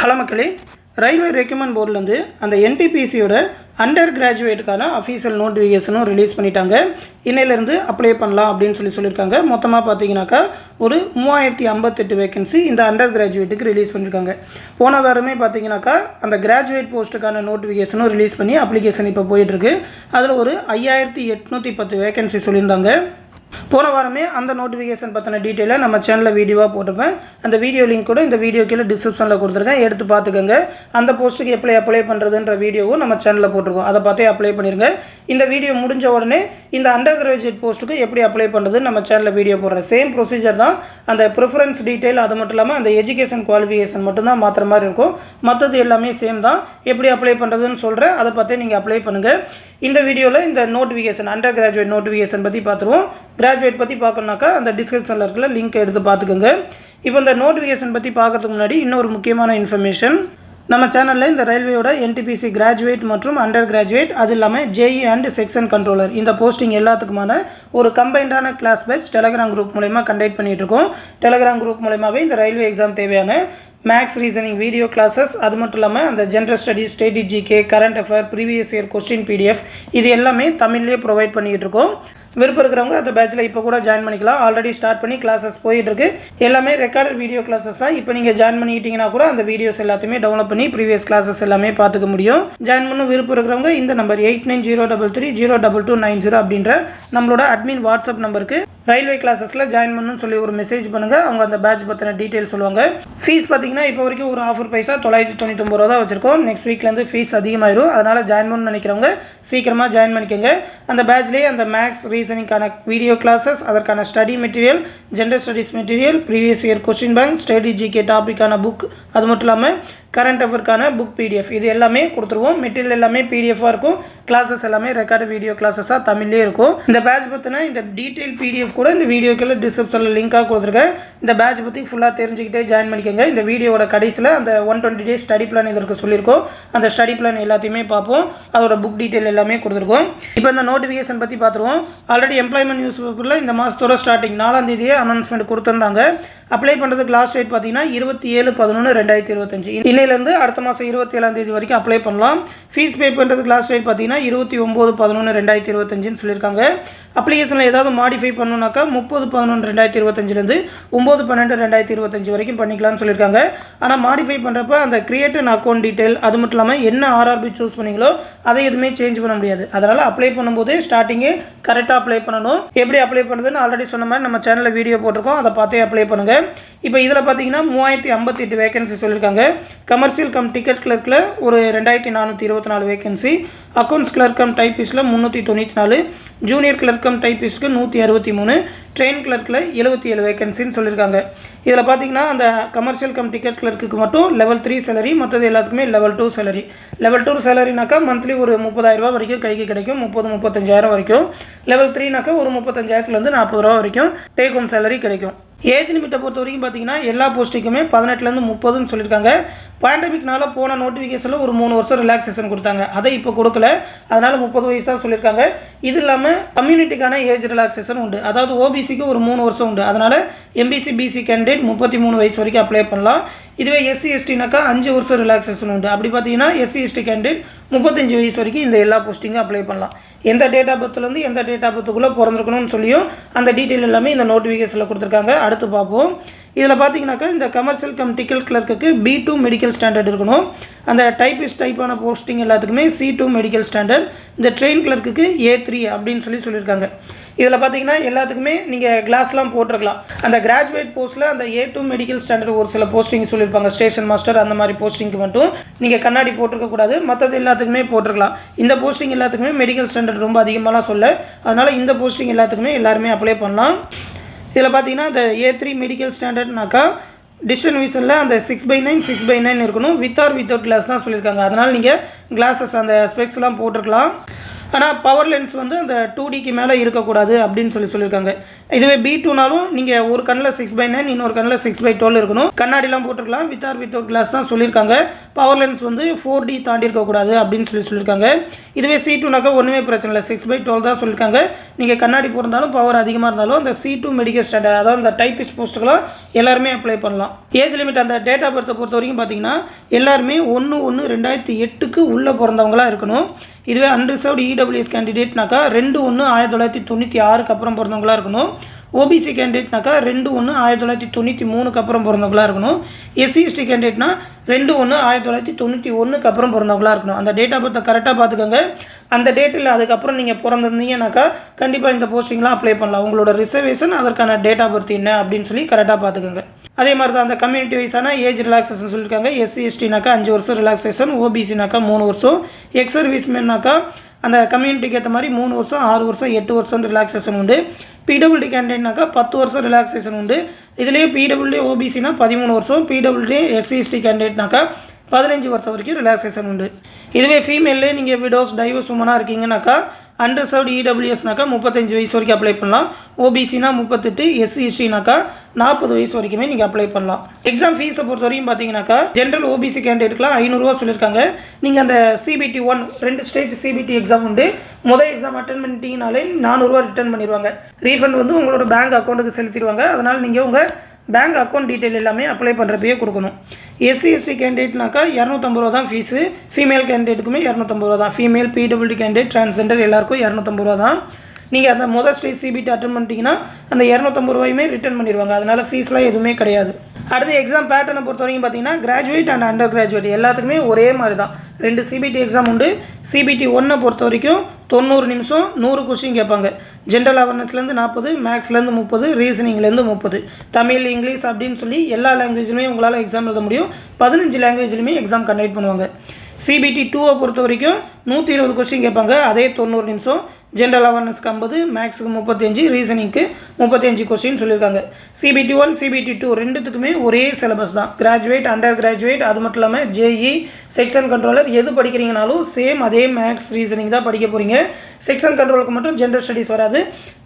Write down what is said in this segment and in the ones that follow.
Hello மக்களே, railway recruitment போர்டிலேருந்து அந்த என்டிபிசியோட under கிராஜுவேட்டுக்கான official நோட்டிஃபிகேஷனும் release பண்ணிட்டாங்க. இன்னையிலேருந்து அப்ளை பண்ணலாம் அப்படின்னு சொல்லியிருக்காங்க. மொத்தமாக பார்த்தீங்கன்னாக்கா ஒரு 3058 வேகன்சி இந்த அண்டர் கிராஜுவேட்டுக்கு ரிலீஸ் பண்ணியிருக்காங்க. போன வாரமே பார்த்தீங்கன்னாக்கா அந்த கிராஜுவேட் போஸ்ட்டுக்கான நோட்டிஃபிகேஷனும் ரிலீஸ் பண்ணி அப்ளிகேஷன் இப்போ போயிட்டுருக்கு. அதில் ஒரு 5810 வேகன்சி சொல்லியிருந்தாங்க. போன வாரமே அந்த நோட்டிஃபிகேஷன் பற்றின டீட்டெயிலை நம்ம சேனலில் வீடியோவாக போட்டிருப்பேன். அந்த வீடியோ லிங்க் கூட இந்த வீடியோ கீழே டிஸ்கிரிப்ஷனில் கொடுத்துருக்கேன், எடுத்து பார்த்துக்கோங்க. அந்த போஸ்ட்டுக்கு எப்படி அப்ளை பண்ணுறதுன்ற வீடியோவும் நம்ம சேனலில் போட்டிருக்கோம், அதை பார்த்தே அப்ளை பண்ணிடுங்க. இந்த வீடியோ முடிஞ்ச உடனே இந்த அண்டர் கிராஜுவேட் போஸ்ட்டுக்கு எப்படி அப்ளை பண்ணுறதுன்னு நம்ம சேனலில் வீடியோ போடுறேன். சேம் ப்ரொசீஜர் தான். அந்த ப்ரிஃபரன்ஸ் டீட்டெயில் அது மட்டும் இல்லாமல் அந்த எஜுகேஷன் குவாலிஃபிகேஷன் மட்டும்தான் மாற்றுற மாதிரி இருக்கும். மற்றது எல்லாமே சேம் தான். எப்படி அப்ளை பண்ணுறதுன்னு சொல்கிறேன், அதை பார்த்தே நீங்கள் அப்ளை பண்ணுங்கள். இந்த வீடியோவில் இந்த நோட்டிஃபிகேஷன் அண்டர் கிராஜுவேட் நோட்டிஃபிகேஷன் பற்றி பார்த்துருவோம். கிராஜுவேட் பற்றி பார்க்கணுனாக்கா அந்த டிஸ்கிரிப்ஷனில் இருக்கிற லிங்க் எடுத்து பார்த்துக்கோங்க. இப்போ இந்த நோட்டிஃபிகேஷன் பற்றி பார்க்கறதுக்கு முன்னாடி இன்னொரு முக்கியமான இன்ஃபர்மேஷன். நம்ம சேனலில் இந்த ரயில்வேயோட என்டிபிசி கிராஜுவேட் மற்றும் அண்டர் கிராஜுவேட் அது இல்லாமல் ஜேஇ அண்ட் செக்ஷன் கண்ட்ரோலர் இந்த போஸ்டிங் எல்லாத்துக்குமான ஒரு கம்பைண்டான கிளாஸ் பேட்ச் டெலகிராம் குரூப் மூலமா கண்டக்ட் பண்ணிகிட்டு இருக்கோம். டெலகிராம் குரூப் மூலமாகவே இந்த ரயில்வே எக்ஸாம் தேவையான மேக்ஸ் ரீசனிங் வீடியோ கிளாஸஸ் அது மட்டும் இல்லாமல் அந்த general studies, state GK, current affair, previous year question PDF இது எல்லாமே தமிழ்லேயே ப்ரொவைட் பண்ணிக்கிட்டு இருக்கோம். விருப்பம் இருக்கிறவங்க அந்த பேட்சில் இப்போ கூட ஜாயின் பண்ணிக்கலாம். ஆல்ரெடி ஸ்டார்ட் பண்ணி கிளாஸஸ் போயிட்டுருக்கு. எல்லாமே ரெக்கார்டட் வீடியோ கிளாஸஸ் தான். இப்போ நீங்கள் ஜாயின் பண்ணிக்கிட்டீங்கன்னா கூட அந்த வீடியோஸ் எல்லாத்தையுமே டவுன்லோட் பண்ணி ப்ரீவியஸ் கிளாஸஸ் எல்லாமே பார்த்துக்க முடியும். ஜாயின் பண்ண விருப்பம் இருக்கிறவங்க இந்த நம்பர் 8903302290 அப்படின்ற நம்மளோட அட்மின் வாட்ஸ்அப் நம்பருக்கு ரயில்வே கிளாஸஸில் ஜாயின் பண்ணணும்னு சொல்லி ஒரு மெசேஜ் பண்ணுங்கள். அவங்க அந்த பேட்ச் பற்றின டீட்டெயில் சொல்லுவாங்க. ஃபீஸ் பார்த்தீங்கன்னா இப்போ வரைக்கும் ஒரு ஆஃபர் பைசா 999 ரூபா தான் வச்சுருக்கோம். நெக்ஸ்ட் வீக்லேருந்து ஃபீஸ் அதிகமாகிடும். அதனால் ஜாயின் பண்ணணும்னு நினைக்கிறவங்க சீக்கிரமாக ஜாயின் பண்ணிக்கோங்க. அந்த பேட்ச்லேயே அந்த மேக்ஸ் ரீசனிங்கான வீடியோ கிளாஸஸ், அதற்கான study material, general studies material, previous year question bank, state GK டாப்பிக்கான புக் அது மட்டும் இல்லாமல் கரண்ட் அஃபேர்க்கான புக் பிடிஎஃப் இது எல்லாமே கொடுத்துருவோம். மெட்டீரியல் எல்லாமே பிடிஎஃபாக இருக்கும். கிளாஸஸ் எல்லாமே ரெக்கார்டு வீடியோ கிளாஸஸாக தமிழ்லேயே இருக்கும். இந்த பேட்ச் பற்றின இந்த டீட்டெயில் பிடிஎஃப் கூட இந்த வீடியோக்குள்ள டிஸ்கிரிப்ஷனில் லிங்காக கொடுத்துருக்கேன். இந்த பேட்ச் பற்றி ஃபுல்லாக தெரிஞ்சுக்கிட்டே ஜாயின் பண்ணிக்கோங்க. இந்த வீடியோட கடைசியில் அந்த 120 டேஸ் ஸ்டடி பிளான் இதற்கு சொல்லியிருக்கோம். அந்த ஸ்டடி பிளான் எல்லாத்தையுமே பார்ப்போம். அதோட புக் டீட்டெயில் எல்லாமே கொடுத்துருக்கோம். இப்போ இந்த நோட்டிஃபிகேஷன் பற்றி பார்த்துருவோம். ஆல்ரெடி எம்ப்ளாய்மெண்ட் நியூஸ் பேப்பரில் இந்த மாதத்தோட ஸ்டார்டிங் 4ஆம் தேதியே அனௌன்ஸ்மெண்ட் கொடுத்துருந்தாங்க. அப்ளை பண்ணுறதுக்கு லாஸ்ட் டேட் பார்த்தீங்கன்னா 27/11/2025. இன்னையிலேருந்து அடுத்த மாதம் 27ஆம் தேதி வரைக்கும் அப்ளை பண்ணலாம். ஃபீஸ் பே பண்ணுறதுக்கு லாஸ்ட் டேட் பார்த்தீங்கன்னா 29/11/2025 சொல்லியிருக்காங்க. அப்ளிகேஷனில் ஏதாவது மாடிஃபை பண்ணணுனாக்கா 30/11/2025 9/12/2025 வரைக்கும் பண்ணிக்கலாம்னு சொல்லியிருக்காங்க. ஆனால் மாடிஃபை பண்ணுறப்ப அந்த கிரியேட் அன் அக்கௌண்ட் டீட்டெயில் அது மட்டும் இல்லாமல் என்ன ஆர்ஆர்பி சூஸ் பண்ணிங்களோ அதை எதுவுமே சேஞ்ச் பண்ண முடியாது. அதனால் அப்ளை பண்ணும்போது ஸ்டார்டிங்கே கரெக்டாக அப்ளை பண்ணணும். எப்படி அப்ளை பண்ணுறதுன்னு ஆல்ரெடி சொன்ன மாதிரி நம்ம சேனலில் வீடியோ போட்டிருக்கோம், அதை பார்த்தே அப்ளை பண்ணுங்கள். இப்போ இதில் பார்த்தீங்கன்னா 3058 வேகன்சி சொல்லியிருக்காங்க. கமர்ஷியல் கம் டிக்கெட் கிளர்க்கில் ஒரு 2424 வேகன்சி, அக்கௌண்ட்ஸ் கிளர்க் கம் டைப்பிஸ்டில் 394, ஜூனியர் கிளர்க் கம் டைப்பிஸ்ட்டுக்கு 163, ட்ரெயின் கிளர்க்கில் 77 வேகன்சின்னு சொல்லியிருக்காங்க. இதில் பார்த்தீங்கன்னா அந்த கமர்ஷியல் கம் டிக்கெட் கிளர்க்கு மட்டும் லெவல் 3 சேலரி, மற்றது எல்லாத்துக்குமே லெவல் 2 சேலரி. லெவல் 2 சேலரினாக்கா மந்த்லி ஒரு 30,000 ரூபா வரைக்கும் கைக்கு கிடைக்கும், 30-35,000 வரைக்கும். லெவல் 3நாக்கா ஒரு 35,000 40 ரூபா வரைக்கும் டேக் ஹோம் சேலரி கிடைக்கும். ஏஜ் லிமிட்டை பொறுத்த வரைக்கும் பார்த்தீங்கன்னா எல்லா போஸ்ட்டுக்குமே 18லேருந்து 30ன்னு சொல்லியிருக்காங்க. பேண்டமிக்னால போன நோட்டிஃபிகேஷனில் ஒரு 3 வருஷம் ரிலாக்ஸேஷன் கொடுத்தாங்க, அதை இப்போ கொடுக்கல. அதனால் 30 வயசு தான் சொல்லியிருக்காங்க. இது இல்லாமல் கம்யூனிட்டிக்கான ஏஜ் ரிலாக்ஸேஷன் உண்டு. அதாவது ஓபிசிக்கு ஒரு 3 வருஷம் உண்டு. அதனால் எம்பிசி பிசி கேண்டிடேட் 33 வயசு வரைக்கும் அப்ளை பண்ணலாம். இதுவே எஸ்சி எஸ்டினாக்கா 5 வருஷம் ரிலாக்ஸேஷன் உண்டு. அப்படி பார்த்தீங்கன்னா எஸ்சி எஸ்டி கேண்டிடேட் 35 வயசு வரைக்கும் இந்த எல்லா போஸ்டிங்கும் அப்ளை பண்ணலாம். எந்த டேட் ஆஃப் பர்த்லேருந்து எந்த டேட் ஆஃப் பர்த்துக்குள்ளே பிறந்திருக்கணும்னு சொல்லியும் அந்த டீட்டெயில் எல்லாமே இந்த நோட்டிஃபிகேஷனில் கொடுத்துருக்காங்க. அடுத்து பார்ப்போம். இதில் பார்த்தீங்கன்னாக்கா இந்த commercial cum ticket clerk B2 medical standard இருக்கணும். அந்த டைப்பிஸ்ட் டைப்பான போஸ்டிங் எல்லாத்துக்குமே C2 மெடிக்கல் ஸ்டாண்டர்ட். இந்த ட்ரெயின் கிளர்க்கு A3 அப்படின்னு சொல்லியிருக்காங்க. இதில் பார்த்தீங்கன்னா எல்லாத்துக்குமே நீங்கள் கிளாஸ்லாம் போட்டிருக்கலாம். அந்த கிராஜுவேட் போஸ்ட்டில் அந்த A2 மெடிக்கல் ஸ்டாண்டர்ட் ஒரு சில போஸ்டிங் சொல்லியிருப்பாங்க. ஸ்டேஷன் மாஸ்டர் அந்த மாதிரி போஸ்டிங்க்கு மட்டும் நீங்கள் கண்ணாடி போட்டிருக்கக்கூடாது, மற்றது எல்லாத்துக்குமே போட்டிருக்கலாம். இந்த போஸ்டிங் எல்லாத்துக்குமே மெடிக்கல் ஸ்டாண்டர்ட் ரொம்ப அதிகமாகலாம் சொல்ல, அதனால் இந்த போஸ்டிங் எல்லாத்துக்குமே எல்லாருமே அப்ளை பண்ணலாம். இதில் பார்த்தீங்கன்னா இந்த A3 மெடிக்கல் ஸ்டாண்டர்ட்னாக்கா டிஸ்டன்ஸ் விசனில் அந்த 6/9 6/9 இருக்கணும். வித் ஆர் வித்தவுட் கிளாஸ் தான் சொல்லியிருக்காங்க. அதனால் நீங்கள் கிளாஸஸ் அந்த ஸ்பெக்ஸ்லாம் போட்டிருக்கலாம். ஆனால் பவர் லென்ஸ் வந்து அந்த 2Dக்கு மேலே இருக்கக்கூடாது அப்படின்னு சொல்லியிருக்காங்க. இதுவே B2னாலும் நீங்கள் ஒரு கண்ணில் 6/9 இன்னொரு கண்ணில் 6/12 இருக்கணும். கண்ணாடிலாம் போட்டுருக்கலாம். வித் ஆர் வித்தவுட் கிளாஸ் தான் சொல்லியிருக்காங்க. பவர் லென்ஸ் வந்து 4D தாண்டி இருக்கக்கூடாது அப்படின்னு சொல்லியிருக்காங்க. இதுவே C2னாக்கா ஒன்றுமே பிரச்சனை இல்லை, 6/12 தான் சொல்லியிருக்காங்க. நீங்கள் கண்ணாடி போட்டிருந்தாலும் பவர் அதிகமாக இருந்தாலும் அந்த C2 மெடிக்கல் ஸ்டாண்டர்ட், அதாவது அந்த டைப்பிஸ்ட் போஸ்ட்டுக்கெல்லாம் எல்லாருமே அப்ளை பண்ணலாம். ஏஜ் லிமிட் அந்த டேட் ஆஃப் பர்த்தை பொறுத்த வரைக்கும் பார்த்தீங்கன்னா எல்லாருமே 1/1/2008க்கு உள்ளே பிறந்தவங்களாக இருக்கணும். இதுவே அன்ரிசர்வ்டு EWS கேண்டிடேட்னாக்கா 2/1/1996க்கு அப்புறம் பிறந்தவங்களாக இருக்கணும். OBC கேண்டிடேட்னாக்கா 2/1/1993க்கு அப்புறம் பிறந்தவங்களாக இருக்கணும். SC/ST கேண்டிடேட்னா 2/1/1991க்கு அப்புறம் பிறந்தவங்களாக இருக்கணும். அந்த டேட் ஆஃப் பர்த்தை கரெக்டாக பார்த்துக்கோங்க. அந்த டேட்டில் அதுக்கப்புறம் நீங்கள் பிறந்திருந்தீங்கன்னாக்கா கண்டிப்பாக இந்த போஸ்டிங்லாம் அப்ளை பண்ணலாம். உங்களோட ரிசர்வேஷன் அதற்கான டேட் ஆஃப் பர்த் என்ன அப்படின்னு சொல்லி கரெக்டாக பார்த்துக்கோங்க. அதே மாதிரி தான் அந்த கம்யூனிட்டி வைஸான ஏஜ் ரிலாக்ஸேஷன் சொல்லியிருக்காங்க. SC/STனாக்கா 5 வருஷம் ரிலாக்ஸேஷன், OBCனாக்கா 3 வருஷம், எக்ஸ் சர்வீஸ்மேன்னாக்கா அந்த கம்யூனிட்டிக்கு ஏற்ற மாதிரி 3 வருஷம், 6 வருஷம், 8 வருஷம் ரிலாக்ஸேஷன் உண்டு. PWD கேண்டிடேட்னாக்கா 10 வருஷம் ரிலாக்ஸேஷன் உண்டு. இதுலேயே PWD OBCனா 13 வருஷம், PWD SC/ST கேண்டிடேட்னாக்கா 15 வருஷம் வரைக்கும் ரிலாக்ஸேஷன் உண்டு. இதுவே ஃபீமேல்லே நீங்கள் விடோஸ் டைவர்ஸ் உமனாக இருக்கீங்கன்னாக்கா அண்டர்சர்வ்டு EWSனாக்கா 35 வயசு வரைக்கும் அப்ளை பண்ணலாம். OBCனா 38, SC/STனாக்கா 40 வயசு வரைக்குமே நீங்கள் அப்ளை பண்ணலாம். எக்ஸாம் ஃபீஸை பொறுத்த வரைக்கும் பார்த்தீங்கன்னாக்கா ஜென்ரல் OBC கேண்டிடேட்லாம் 500 ரூபா சொல்லியிருக்காங்க. நீங்கள் அந்த CBT 1 2 ஸ்டேஜ் CBT எக்ஸாம் உண்டு. முதல் எக்ஸாம் அட்டன் பண்ணிட்டீங்கனாலே 400 ரூபா ரிட்டர்ன் பண்ணிடுவாங்க. ரீஃபண்ட் வந்து உங்களோட பேங்க் அக்கௌண்ட்டுக்கு செலுத்திடுவாங்க. அதனால் நீங்கள் உங்கள் பேங்க் அக்கௌண்ட் டீட்டெயில் எல்லாமே அப்ளை பண்ணுறப்பயே கொடுக்கணும். SC/ST கேண்டிடேட்னாக்கா 250 ரூபா தான் ஃபீஸு. ஃபீமேல் கேண்டிடேட்டுக்குமே 250 ரூபா தான். ஃபீமேல் PWD கேண்டிடேட் டிரான்ஸ்ஜெண்டர் எல்லாருக்கும் 250 ரூபா தான். நீங்கள் அந்த முதல் ஸ்டேஜ் CBT அட்டன் பண்ணிட்டீங்கன்னா அந்த 250 ரூபாயுமே ரிட்டர்ன் பண்ணிடுவாங்க. அதனால் ஃபீஸ்லாம் எதுவுமே கிடையாது. அடுத்து எக்ஸாம் பேட்டர்னை பொறுத்த வரைக்கும் பார்த்தீங்கன்னா கிராஜுவேட் அண்ட் அண்டர் கிராஜுவேட் எல்லாத்துக்குமே ஒரே மாதிரி தான். 2 CBT எக்ஸாம் உண்டு. CBT 1 பொறுத்த வரைக்கும் 90 நிமிஷம் 100 கொஸ்டின் கேட்பாங்க. ஜென்ரல் அவேர்னஸ்லேருந்து 40, மேக்ஸ்லேருந்து 30, ரீசனிங்லேருந்து 30, தமிழ் இங்கிலீஷ் அப்படின்னு சொல்லி எல்லா லாங்குவேஜ்லையுமே உங்களால் எக்ஸாம் எழுத முடியும். 15 லாங்குவேஜ்லையுமே எக்ஸாம் கண்டக்ட் பண்ணுவாங்க. CBT 2 பொறுத்த வரைக்கும் 120 கொஸ்டின் கேட்பாங்க. அதே 90 நிமிஷம். ஜென்ரல் அவேர்னஸ்க்கு 50, மேக்ஸுக்கு 35, ரீசனிங்க்கு 35 கொஸ்டின் சொல்லியிருக்காங்க. CBT 1 CBT 2 ரெண்டுத்துக்குமே ஒரே சிலபஸ் தான். கிராஜுவேட் அண்டர் கிராஜுவேட் அது மட்டும் இல்லாமல் JE செக்ஷன் கண்ட்ரோலர் எது படிக்கிறீங்கனாலும் சேம் அதே மேக்ஸ் ரீசனிங் தான் படிக்க போகிறீங்க. செக்ஷன் கண்ட்ரோலுக்கு மட்டும் ஜென்ரல் ஸ்டடீஸ் வராது.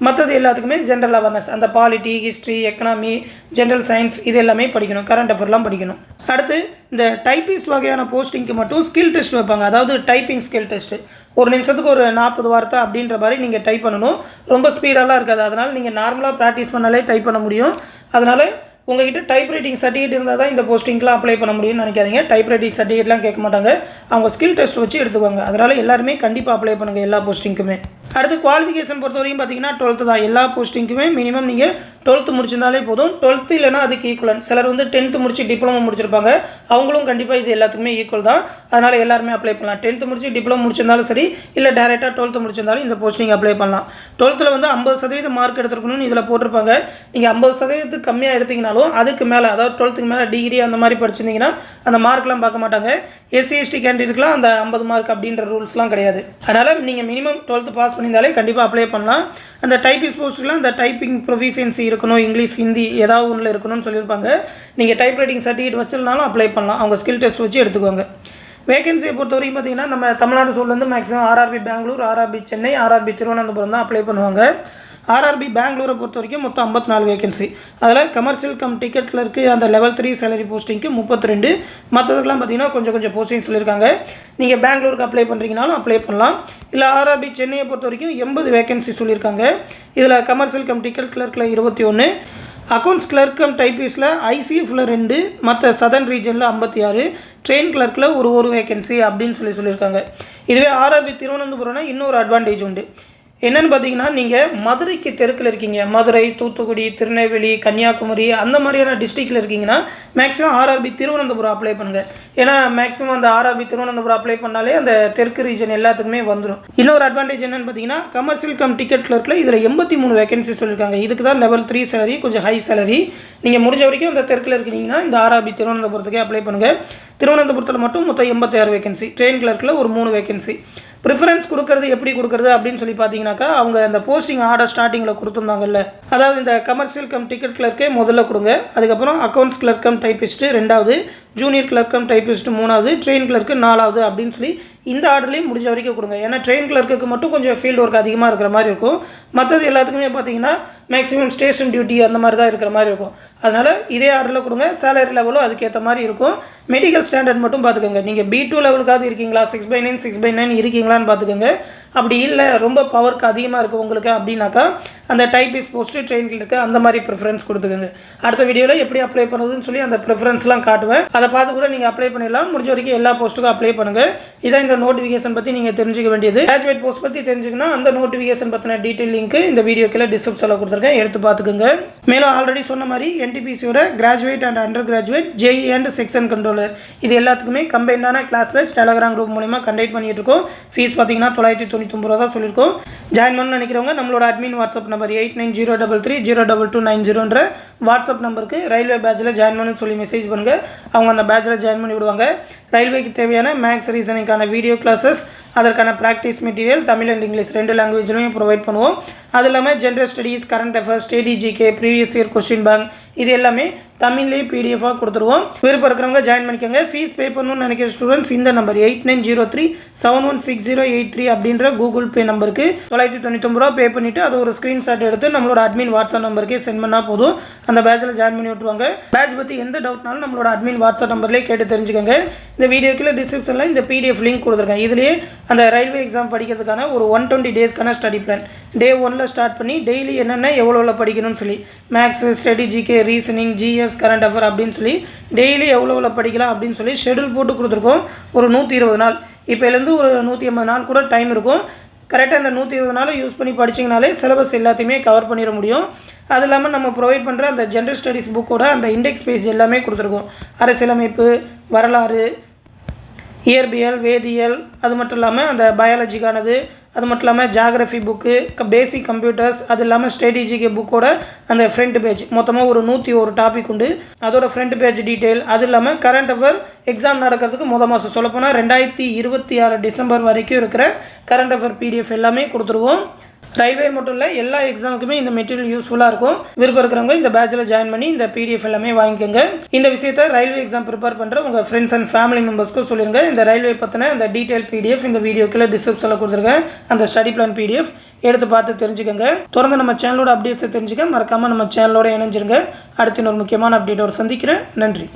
மற்றது எல்லாத்துக்குமே ஜென்ரல் அவேர்னஸ் அந்த polity, history, economy, general science இது எல்லாமே படிக்கணும். கரண்ட் அஃபேர்லாம் படிக்கணும். அடுத்து இந்த டைப்பிஸ்ட் வகையான போஸ்டிங்க்கு மட்டும் ஸ்கில் டெஸ்ட் வைப்பாங்க. அதாவது டைப்பிங் ஸ்கில் டெஸ்ட்டு. ஒரு நிமிஷத்துக்கு ஒரு 40 வார்த்தை அப்படின்ற மாதிரி நீங்கள் டைப் பண்ணணும். ரொம்ப ஸ்பீடாலாம் இருக்காது. அதனால் நீங்கள் நார்மலாக ப்ராக்டிஸ் பண்ணாலே டைப் பண்ண முடியும். அதனால் உங்கள்கிட்ட டைப் ரைட்டிங் சர்டிஃபிகேட் இருந்தால் தான் இந்த போஸ்டிங்லாம் அப்ளை பண்ண முடியும்னு நினைக்காதீங்க. டைப் ரைட்டிங் சர்டிஃபிகேட்லாம் கேட்க மாட்டாங்க. அவங்க ஸ்கில் டெஸ்ட் வச்சு எடுத்துக்குவாங்க. அதனால் எல்லாருமே கண்டிப்பாக அப்ளை பண்ணுங்கள் எல்லா போஸ்டிங்க்குமே. அடுத்து குவாலிஃபிகேஷன் பொறுத்த வரைக்கும் பார்த்தீங்கன்னா 12th தான். எல்லா போஸ்டிங்க்குமே மினிமம் நீங்கள் 12th முடிச்சிருந்தாலே போதும். 12th இல்லைனா அதுக்கு ஈக்குவலன். சிலர் வந்து 10th முடிச்சு டிப்ளமோ முடிச்சிருப்பாங்க. அவங்களும் கண்டிப்பாக இது எல்லாத்துக்குமே ஈக்குவல் தான். அதனால் எல்லாருமே அப்ளை பண்ணலாம். 10th முடிச்சு டிப்ளமோ முடிச்சிருந்தாலும் சரி, இல்லை டேரெக்டாக 12th முடிச்சிருந்தாலும் இந்த போஸ்டிங் அப்ளை பண்ணலாம். 12th வந்து 50% மார்க் எடுத்துருக்கணும்னு இதில் போட்டிருப்பாங்க. நீங்கள் 50% கம்மியாக எடுத்தீங்கனாலும் அதுக்கு மேலே, அதாவது 12th மேலே டிகிரி அந்த மாதிரி படிச்சிருந்தீங்கன்னா அந்த மார்க்லாம் பார்க்க மாட்டாங்க. SC/ST கேண்டிடேட்லாம் அந்த 50 மார்க் அப்படின்ற ரூல்ஸ்லாம் கிடையாது. அதனால் நீங்கள் மினிமம் 12th பாஸ் பண்ணியிருந்தாலே கண்டிப்பாக அப்ளை பண்ணலாம். அந்த டைப்பிஸ்ட் போஸ்ட்டுலாம் அந்த டைப்பிங் ப்ரொஃபிஷியன்சி இருக்கணும், இங்கிலீஷ் ஹிந்தி ஏதாவது ஒன்றில் இருக்கணும்னு சொல்லியிருப்பாங்க. நீங்கள் டைப் ரைட்டிங் சர்டிஃபிகேட் வச்சிருந்தாலும் அப்ளை பண்ணலாம். அவங்க ஸ்கில் டெஸ்ட் வச்சு எடுத்துக்குவாங்க. வேகன்சியை பொறுத்த வரைக்கும் பார்த்தீங்கன்னா நம்ம Tamil Nadu maximum RRB Bangalore, RRB Chennai, RRB Thiruvananthapuram தான் அப்ளை பண்ணுவாங்க. RRB பெங்களூரை பொறுத்த வரைக்கும் மொத்தம் 54 வேகன்சி. அதில் கமர்ஷியல் கம் டிக்கெட் கிளர்க்கு அந்த லெவல் 3 சேலரி போஸ்டிங்க்கு 32. மற்றதுக்கெலாம் பார்த்தீங்கன்னா கொஞ்சம் போஸ்டிங் சொல்லியிருக்காங்க. நீங்கள் பெங்களூருக்கு அப்ளை பண்ணுறீங்கனாலும் அப்ளை பண்ணலாம். இல்லை RRB சென்னையை பொறுத்த வரைக்கும் 80 வேகன்சி சொல்லியிருக்காங்க. இதில் கமர்ஷியல் கம் டிக்கெட் கிளர்க்கில் 21, அக்கௌண்ட்ஸ் கிளர்க் கம் டைப்பிஸில் ICFல 2, மற்ற சதர்ன் ரீஜனில் 56, ட்ரெயின் கிளர்க்கில் ஒரு வேகன்சி அப்படின்னு சொல்லியிருக்காங்க. இதுவே RRB திருவனந்தபுரம்னா இன்னொரு அட்வான்டேஜ் உண்டு. என்னென்னு பார்த்தீங்கன்னா நீங்கள் மதுரைக்கு தெற்கில் இருக்கீங்க, மதுரை, தூத்துக்குடி, திருநெல்வேலி, கன்னியாகுமரி அந்த மாதிரியான டிஸ்ட்ரிக்டில் இருக்கீங்கன்னா மேக்ஸிமம் RRB திருவனந்தபுரம் அப்ளை பண்ணுங்கள். ஏன்னா மேக்ஸிமம் அந்த RRB திருவனந்தபுரம் அப்ளை பண்ணாலே அந்த தெற்கு ரீஜன் எல்லாத்துக்குமே வந்துடும். இன்னொரு அட்வான்டேஜ் என்னென்னு பார்த்தீங்கன்னா கமர்ஷியல் கம் டிக்கெட் கிளர்க்கில் இதில் 83 வேகன்சி சொல்லியிருக்காங்க. இதுக்கு தான் லெவல் 3 சேலரி, கொஞ்சம் ஹை சேலரி. நீங்கள் முடிஞ்ச வரைக்கும் அந்த தெற்கில் இருக்கீங்கன்னா இந்த RRB திருவனந்தபுரத்துக்கே அப்ளை பண்ணுங்கள். திருவனந்தபுரத்தில் மட்டும் மொத்தம் 86 வேகன்சி. ட்ரெயின் கிளர்க்கில் ஒரு 3 வேகன்சி. ப்ரிஃபரன்ஸ் கொடுக்கறது எப்படி கொடுக்குறது அப்படின்னு சொல்லி பார்த்தீங்கன்னாக்கா அவங்க அந்த போஸ்டிங் ஆர்டர் ஸ்டார்டிங்கில் கொடுத்துருந்தாங்கல்ல, அதாவது இந்த கமர்ஷியல் கம் டிக்கெட் கிளர்க்கே முதல்ல கொடுங்க. அதுக்கப்புறம் அக்கௌண்ட்ஸ் கிளர்க் கம் டைப்பிஸ்ட்டு 2வது, ஜூனியர் கிளர்க் கம் டைப்பிஸ்ட்டு 3வது, ட்ரெயின் கிளர்க்கு 4வது அப்படின்னு சொல்லி இந்த ஆர்டர்லேயும் முடிஞ்ச வரைக்கும் கொடுங்க. ஏன்னா ட்ரெயின் கிளர்க்குக்கு மட்டும் கொஞ்சம் ஃபீல்டு ஒர்க் அதிகமாக இருக்கிற மாதிரி இருக்கும். மற்றது எல்லாத்துக்குமே பார்த்தீங்கன்னா மேக்ஸிமம் ஸ்டேஷன் டியூட்டி அந்த மாதிரி தான் இருக்கிற மாதிரி இருக்கும். அதனால் இதே ஆர்டரில் கொடுங்க. சேலரி லெவலும் அதுக்கேற்ற மாதிரி இருக்கும். மெடிக்கல் ஸ்டாண்டர்ட் மட்டும் பார்த்துக்கோங்க. நீங்கள் B2 லெவலுக்காவது இருக்கீங்களா, 6/9 6/9 இருக்கீங்களான்னு பார்த்துக்கோங்க. அப்படி இல்லை ரொம்ப பவருக்கு அதிகமாக இருக்குது உங்களுக்கு அப்படின்னாக்கா அந்த டைப்பிஸ் போஸ்ட்டு ட்ரெயின் கிளர்க்கு அந்த மாதிரி ப்ரிஃபரன்ஸ் கொடுத்துக்கோங்க. அடுத்த வீடியோவில் எப்படி அப்ளை பண்ணுறதுன்னு சொல்லி அந்த ப்ரிஃபரன்ஸ்லாம் காட்டுவேன். அதை பார்த்து கூட நீங்கள் அப்ளை பண்ணிடலாம். முடிஞ்ச வரைக்கும் எல்லா போஸ்ட்டுக்கும் அப்ளை பண்ணுங்கள். இதான் இந்த நோட்டிஃபிகேஷன் பற்றி நீங்கள் தெரிஞ்சுக்க வேண்டியது. கிராஜுவேட் போஸ்ட் பற்றி தெரிஞ்சுக்கணும். அந்த நோட்டிஃபிகேஷன் பற்றின டீட்டெயில் லிங்க் இந்த வீடியோ கீழே டிஸ்கிரிப்ஷனில் கொடுத்துருக்கேன், எடுத்து பார்த்துக்கோங்க. மேலும் ஆல்ரெடி சொன்ன மாதிரி NTPCயோட graduate and under graduate JEE and section controller இது எல்லாத்துக்குமே கம்பைண்டான கிளாஸ் பேட்ச் டெலகிராம் குரூப் மூலமா கண்டக்ட் பண்ணிட்டு இருக்கோம். ஃபீஸ் பார்த்தீங்கன்னா 999 ரூபா தான் சொல்லியிருக்கோம். ஜாயின் பண்ணணும்னு நினைக்கிறவங்க நம்மளோட அட்மின் வாட்ஸ்அப் நம்பர் 8903302290 வாட்ஸ்அப் நம்பருக்கு ரயில்வே பேட்சில் ஜாயின் பண்ணு சொல்லி மெசேஜ் பண்ணுங்கள். அவங்க அந்த பேட்சில் ஜாயின் பண்ணி விடுவாங்க. ரயில்வேக்கு தேவையான மேக்ஸ் ரீசனிங்கான வீடியோ கிளாஸஸ், அதற்கான practice material Tamil and English 2 லாங்குவேஜ்லையும் ப்ரொவைட் பண்ணுவோம். அது இல்லாமல் general studies, current affairs, state GK, previous year question bank இது எல்லாமே தமிழ்லேயே PDF-ஆக கொடுத்துருவோம். விருப்பம் இருக்கிறவங்க ஜாயின் பண்ணிக்கோங்க. ஃபீஸ் பே பண்ணணும்னு நினைக்கிற ஸ்டூடெண்ட்ஸ் இந்த நம்பர் 8903716083 அப்படின்ற கூகுள் பே நம்பருக்கு 999 ரூபா பே பண்ணிவிட்டு அது ஒரு ஸ்க்ரீன்ஷாட் எடுத்து நம்மளோட அட்மின் வாட்ஸ்அப் நம்பருக்கே சென்ட் பண்ணால் போதும். அந்த பேட்சில் ஜாயின் பண்ணி விட்டுருவாங்க. பேட்ச் பற்றி எந்த டவுட்னாலும் நம்மளோட அட்மின் வாட்ஸ்அப் நம்பர்லேயே கேட்டு தெரிஞ்சுக்கோங்க. இந்த வீடியோக்குள்ள டிஸ்கிரிப்ஷனில் இந்த PDF லிங்க் கொடுத்துருக்கேன். இதுலேயே அந்த ரயில்வே எக்ஸாம் படிக்கிறதுக்கான ஒரு 120 டேஸ்க்கான ஸ்டடி பிளான் Day 1 ஸ்டார்ட் பண்ணி டெய்லி என்னென்ன எவ்வளோ படிக்கணும்னு சொல்லி maths, study GK, reasoning, GS, current affair அப்படின்னு சொல்லி டெய்லி எவ்வளோ படிக்கலாம் அப்படின்னு சொல்லி ஷெடியூல் போட்டு கொடுத்துருக்கோம். ஒரு 120 நாள் இப்போலேருந்து ஒரு 180 நாள் கூட டைம் இருக்கும். கரெக்டாக அந்த 120 நாள் யூஸ் பண்ணி படிச்சிங்கனாலே சிலபஸ் எல்லாத்தையுமே கவர் பண்ணிட முடியும். அது இல்லாமல் நம்ம ப்ரொவைட் பண்ணுற அந்த ஜென்ரல் ஸ்டடீஸ் புக்கோட அந்த இண்டெக்ஸ் பேஜ் எல்லாமே கொடுத்துருக்கோம். அரசியலமைப்பு, வரலாறு, இயற்பியல், வேதியியல், அது மட்டும் இல்லாமல் அந்த பயாலஜிக்கானது, அது மட்டும் இல்லாமல் ஜாகிரஃபி புக்கு, பேசிக் கம்ப்யூட்டர்ஸ், அது இல்லாமல் ஸ்ட்ராட்டஜிக்கு புக்கோட அந்த ஃப்ரண்ட் பேஜ் மொத்தமாக ஒரு 101 டாபிக் உண்டு. அதோட ஃப்ரண்ட் பேஜ் டீட்டெயில், அது இல்லாமல் கரண்ட் அஃபேர் எக்ஸாம் நடக்கிறதுக்கு மாதம் சொல்லப்போனால் 2026 டிசம்பர் வரைக்கும் இருக்கிற கரண்ட் அஃபேர் PDF எல்லாமே கொடுத்துருவோம். ரயில்வே மட்டும் இல்லை எல்லா எக்ஸாமுக்குமே இந்த மெட்டீரியல் யூஸ்ஃபுல்லாக இருக்கும். விருப்பம் இருக்கிறவங்க இந்த பேட்சில் ஜாயின் பண்ணி இந்த PDF எல்லாமே வாங்கிக்கோங்க. இந்த விஷயத்தை ரயில்வே எக்ஸாம் ப்ரிப்பேர் பண்ணுற உங்கள் ஃப்ரெண்ட்ஸ் அண்ட் ஃபேமிலி மெம்பர்ஸ்க்கும் சொல்லிடுங்க. இந்த ரயில்வே பற்றின அந்த டீட்டெயில் PDF இந்த வீடியோக்குள்ள டிஸ்கிரிப்ஷனில் கொடுத்துருக்கேன். அந்த ஸ்டடி பிளான் PDF எடுத்து பார்த்து தெரிஞ்சுக்கோங்க. தொடர்ந்து நம்ம சேனலோட அப்டேட்ஸை தெரிஞ்சுக்க மறக்காமல் நம்ம சேனலோட இணைஞ்சிருங்க. அடுத்து இன்னொரு முக்கியமான அப்டேட்டோடு சந்திக்கிறேன். நன்றி.